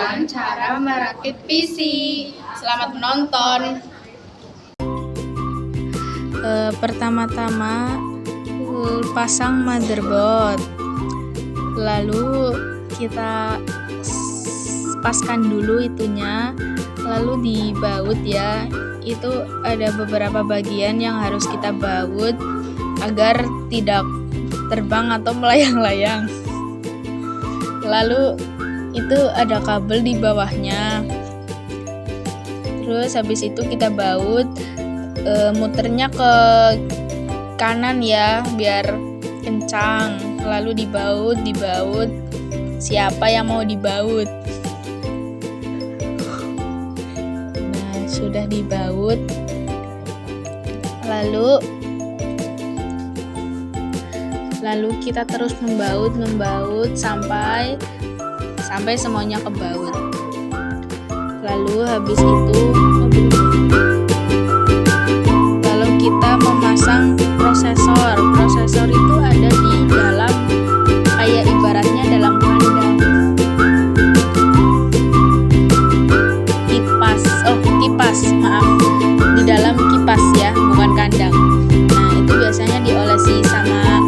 tentang cara merakit PC. Selamat menonton. Pertama-tama pasang motherboard, lalu kita paskan dulu itunya, lalu dibaut ya. Itu ada beberapa bagian yang harus kita baut agar tidak terbang atau melayang-layang. Lalu itu ada kabel di bawahnya. Terus habis itu kita baut, muternya ke kanan ya biar kencang. Lalu dibaut. Siapa yang mau dibaut? Nah, sudah dibaut. Lalu kita terus membaut sampai semuanya kebaut. Lalu habis itu lalu kita memasang prosesor. Prosesor itu ada di dalam, kayak ibaratnya dalam kandang. Di dalam kipas ya, bukan kandang. Nah, itu biasanya diolesi sama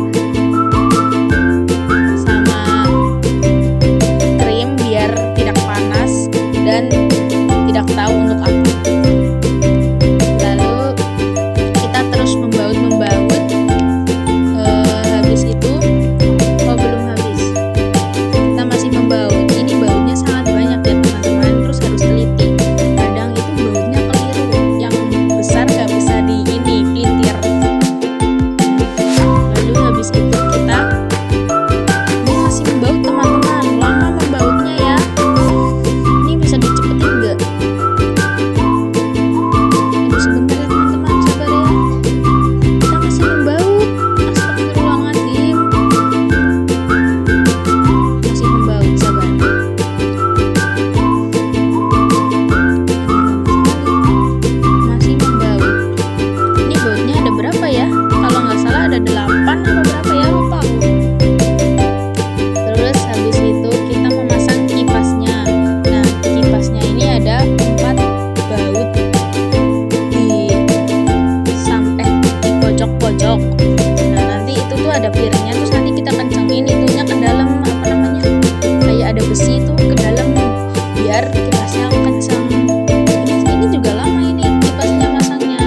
krim biar tidak panas dan tidak tahu untuk apa. Lalu kita terus membaut. Habis itu belum habis, kita masih membaut. Ini bautnya sangat banyak ya teman-teman, terus harus teliti. Kadang itu bautnya keliru, yang besar nggak bisa pelintir. Lalu habis itu kita ini masih membaut teman-teman, lama membautnya ya. Ini bisa dicepetin nggak? Aduh sebentar ya teman-teman, sabar ya. Kita masih membaut. Astagfirullahaladzim. Masih membaut, sabar. Masih membaut. Ini bautnya ada berapa ya? Kalau nggak salah ada 8 apa berapa ya, lupa aku. Terus habis itu kita memasang kipasnya. Nah, kipasnya ini ada 4 baut sampai di pojok-pojok. Nah, nanti itu tuh ada piringnya, terus nanti kita kencengin itunya ke dalam, kayak ada besi itu ke dalam biar kipasnya kenceng. Ini juga lama ini kipasnya masangnya.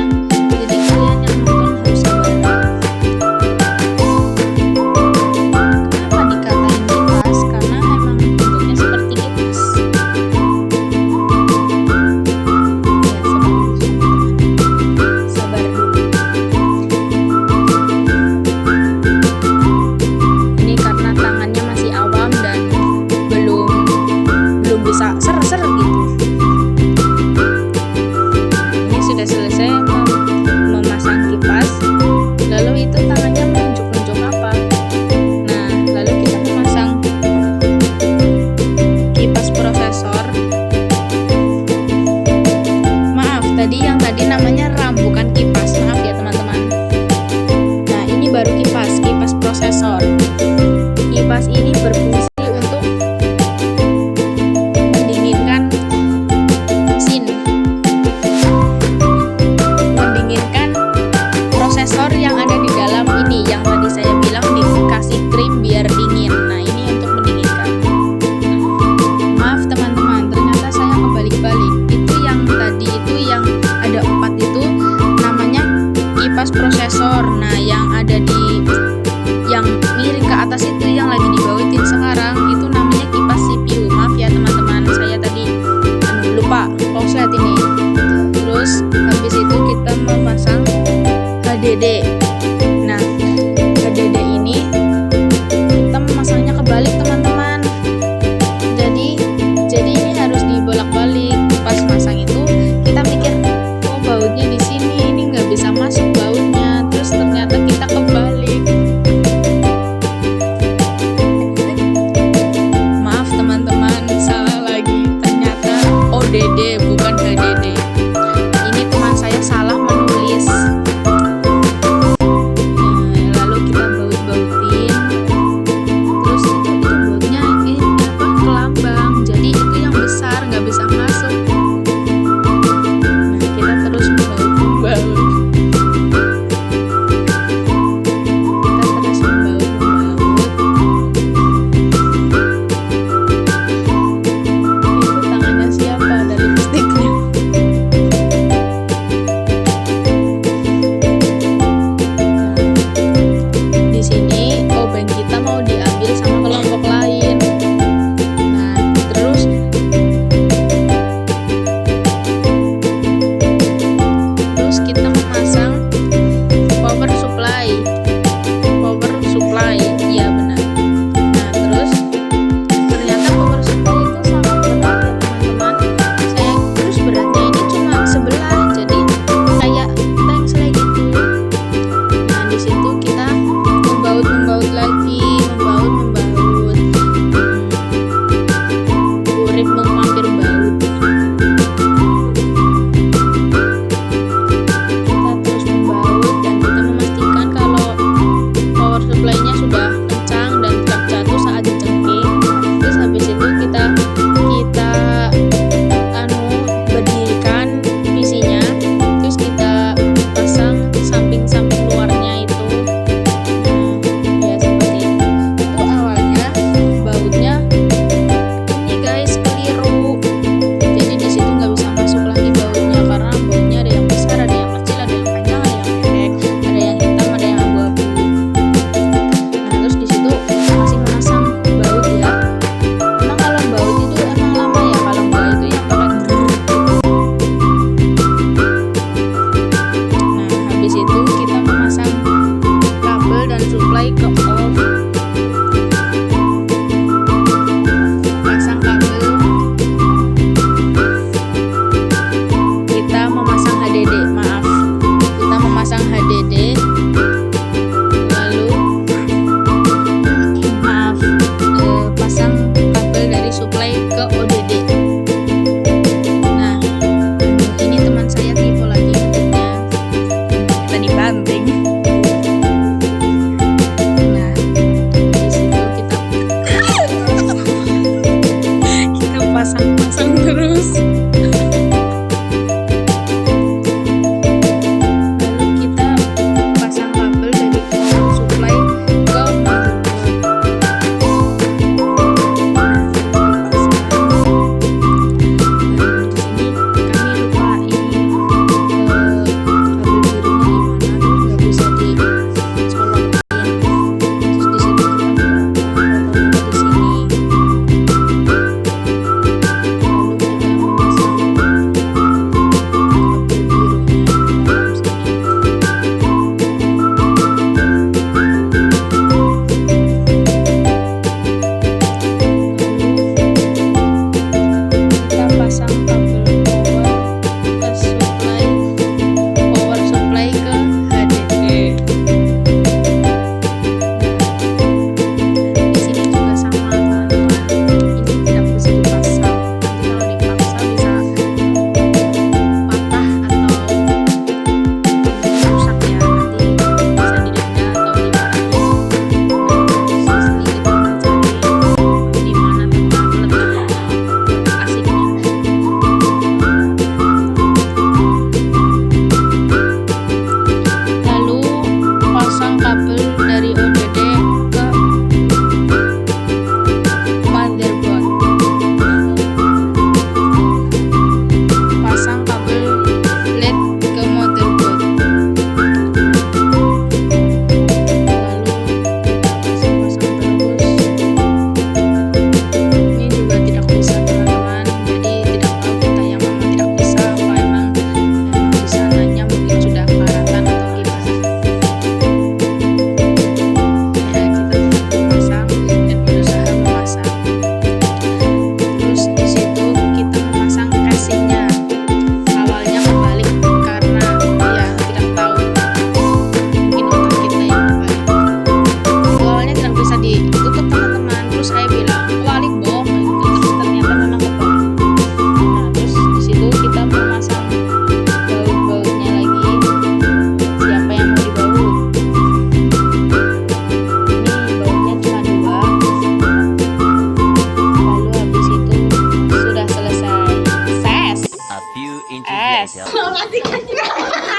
Jadi kalian yang nonton harus sabar. Kenapa dikatain kipas? Karena emang bentuknya seperti kipas. Ya, sabar dulu. Ini karena tangannya masih awam dan belum bisa ser gitu. Ini sudah selesai memasang kipas. Lalu itu tangannya menunjuk-nunjuk apa? Nah, lalu kita memasang kipas prosesor. Maaf, yang tadi namanya RAM, bukan kipas. Maaf ya teman-teman. Nah, ini baru kipas prosesor. Kipas ini berfungsi untuk mendinginkan prosesor yang ada di dalam ini, yang tadi saya bilang dikasih krim biar dingin. Nah, ini untuk mendinginkan. Maaf teman-teman, ternyata saya kebalik-balik. Itu yang tadi itu yang ada 4 itu namanya kipas prosesor. Nah, yang ada yang miring ke atas itu yang lagi dibautin sekarang itu namanya kipas CPU. Maaf ya teman-teman, saya tadi lupa konslet ini. Terus habis itu kita memasang HDD. Nah, HDD ini kita memasangnya kebalik teman-teman. Jadi ini harus dibolak-balik. Pas masang itu kita pikir, oh bautnya di sini, ini nggak bisa masuk bautnya. Terus ternyata kita kebalik. Maaf teman-teman, salah lagi. Ternyata ODD bukan HDD. Ini teman saya salah menulis. Lalu kita baut-bautin. Terus itu bautnya ini kelambang. Jadi itu yang besar.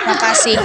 Makasih.